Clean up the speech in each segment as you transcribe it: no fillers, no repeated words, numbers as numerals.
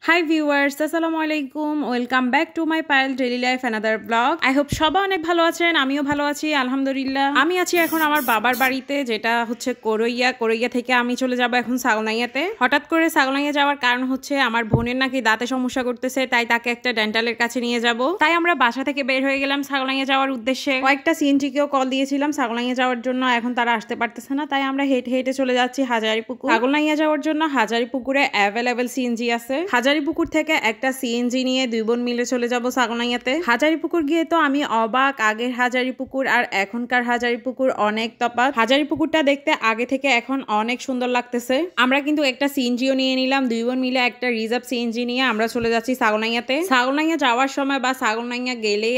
Hi viewers, Assalamualaikum. Welcome back to my Payal Daily Life another vlog. I hope সবাই অনেক ভালো আছেন, আমিও ভালো আছি আলহামদুলিল্লাহ। আমি আছি এখন আমার বাবার বাড়িতে, যেটা হচ্ছে কোরইয়া থেকে আমি চলে যাব এখন সাগনাইয়াতে। হঠাৎ করে সাগনাইয়া যাওয়ার কারণ হচ্ছে আমার বোনের নাকি দাঁতে সমস্যা করতেছে, তাই তাকে একটা ডেন্টালের কাছে নিয়ে যাব। তাই আমরা বাসা থেকে বের হয়ে গেলাম সাগনাইয়া যাওয়ার উদ্দেশ্যে। কয়েকটা সিএনজিকেও কল দিয়েছিলাম সাগনাইয়া যাওয়ার জন্য, এখন তারা আসতে পারতেছে না, তাই আমরা হেঁটে হেঁটে চলে যাচ্ছি হাজারীপুকুর। সাগনাইয়া যাওয়ার জন্য হাজারীপুকুরে অ্যাভেলেবেল সিএনজি আছে। হাজারীপুকুর থেকে একটা সিএনজি নিয়ে দুই বোন মিলে চলে যাব সাগনাইয়াতে। হাজারীপুকুর গিয়ে তো আমি অবাক, আগের হাজারীপুকুর আর এখনকার হাজারীপুকুর অনেক তফাৎ। হাজারীপুকুরটা দেখতে আগে থেকে এখন অনেক সুন্দর লাগতেছে। আমরা কিন্তু একটা সিএনজিও নিয়ে নিলাম, দুই বোন মিলে একটা রিজার্ভ সিএনজি নিয়ে আমরা চলে যাচ্ছি সাগনাইয়াতে। সাগনাইয়া যাওয়ার সময় বা সাগনাইয়া গেলেই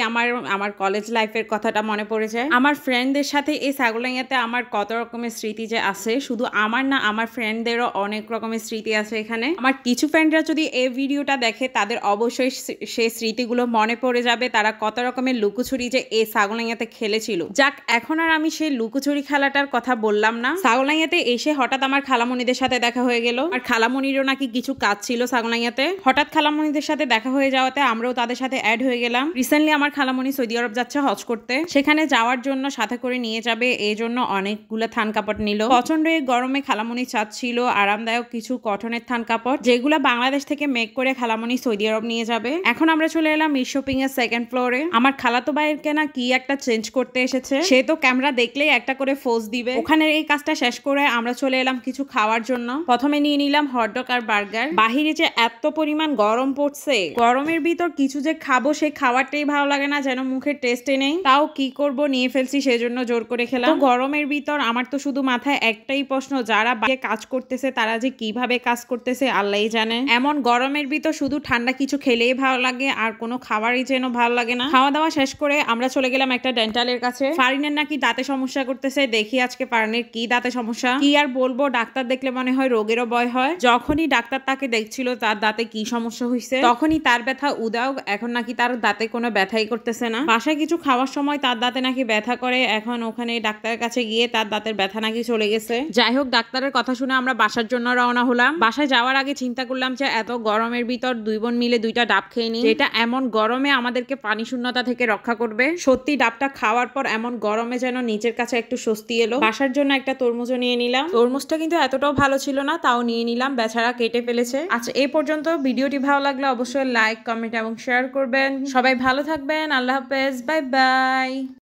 আমার কলেজ লাইফের কথাটা মনে পড়ে যায়। আমার ফ্রেন্ডদের সাথে এই সাগনাইয়াতে আমার কত রকমের স্মৃতি যে আছে, শুধু আমার না, আমার ফ্রেন্ডদেরও অনেক রকমের স্মৃতি আছে এখানে। আমার কিছু ফ্রেন্ডরা যদি এই ভিডিওটা দেখে তাদের অবশ্যই সেই স্মৃতিগুলো মনে পড়ে যাবে, তারা কত রকমের লুকোচুরি যে এই সাগনাইয়াতে খেলেছিল। যাক, এখন আর আমি সেই লুকোচুরি খেলাটার কথা বললাম না। সাগনাইয়াতে এসে হঠাৎ আমার খালামণিদের সাথে দেখা হয়ে গেল। আর খালামণিরও নাকি কিছু কাজ ছিল সাগনাইয়াতে। হঠাৎ খালামণিদের সাথে দেখা হয়ে যাওয়াতে আমরাও তাদের সাথে অ্যাড হয়ে গেলাম। রিসেন্টলি আমার খালামণি সৌদি আরব যাচ্ছে হজ করতে, সেখানে যাওয়ার জন্য সাথে করে নিয়ে যাবে, এই জন্য অনেকগুলো থান কাপড় নিল। প্রচন্ড এই গরমে খালামণি চাচ্ছিল আরামদায়ক কিছু কটনের থান কাপড়, যেগুলো বাংলাদেশ থেকে মেক করে খালামণি সৌদি আরব নিয়ে যাবে। এখন আমরা চলে এলাম মির শপিং এর সেকেন্ড ফ্লোরে। আমার খালাতো ভাইয়েরকে না কি একটা চেঞ্জ করতে এসেছে, সে তো ক্যামেরা দেখলেই একটা করে ফোজ দিবে। ওখানে এই কাজটা শেষ করে আমরা চলে এলাম কিছু খাওয়ার জন্য। প্রথমে নিয়ে নিলাম হটডগ আর বার্গার। বাহিরে যে এত পরিমাণ গরম পড়ছে, গরমের ভিতর কিছু যে খাবো সেই খাবারটাই ভালো লাগে না, যেন মুখের টেস্টে নেই। তাও কি করব, নিয়ে ফেলছি, সেজন্য জোর করে খেলাম। গরমের ভিতর আমার তো শুধু মাথায় একটাই প্রশ্ন, যারা বাইরে কাজ করতেছে তারা যে কিভাবে কাজ করতেছে আল্লাহই জানে। এমন গরমের ভিতর শুধু ঠান্ডা কিছু খেলেই ভালো লাগে, আর কোনো খাবারই যেন ভালো লাগে না। খাওয়া দাওয়া শেষ করে আমরা চলে গেলাম একটা ডেন্টালের কাছে। ফারিনের নাকি দাঁতে সমস্যা করতেছে, দেখি আজকে ফারিনের কি দাঁতে সমস্যা। কি আর বলবো, ডাক্তার দেখলে মনে হয় রোগেরও ভয় হয়। যখনই ডাক্তার তাকে দেখছিল তার দাঁতে কি সমস্যা হয়েছে, তখনই তার ব্যথা উদাও। এখন নাকি তার দাঁতে কোনো ব্যথাই করতেছে না। বাসায় কিছু খাওয়ার সময় তার দাঁতে নাকি ব্যথা করে, এখন ওখানে ডাক্তারের কাছে গিয়ে তার দাঁতের ব্যথা নাকি চলে গেছে। যাই হোক, ডাক্তারের কথা শুনে আমরা বাসার জন্য রওনা হলাম। বাসায় যাওয়ার আগে চিন্তা করলাম যে এত গরমের ভিতর দুই বোন মিলে দুইটা ডাব খেয়ে নিই, যেটা এমন গরমে আমাদেরকে পানি শূন্যতা থেকে রক্ষা করবে। সত্যি ডাবটা খাওয়ার পর এমন গরমে যেন নিজের কাছে একটু স্বস্তি এলো। বাসার জন্য একটা তরমুজও নিয়ে নিলাম। তরমুজটা কিন্তু এতটাও ভালো ছিল না, তাও নিয়ে নিলাম, বেচারা কেটে ফেলেছে। আচ্ছা, এই পর্যন্ত। ভিডিওটি ভালো লাগলে অবশ্যই লাইক, কমেন্ট এবং শেয়ার করবেন। সবাই ভালো থাকবেন, আল্লাহ হাফেজ, বাই বাই।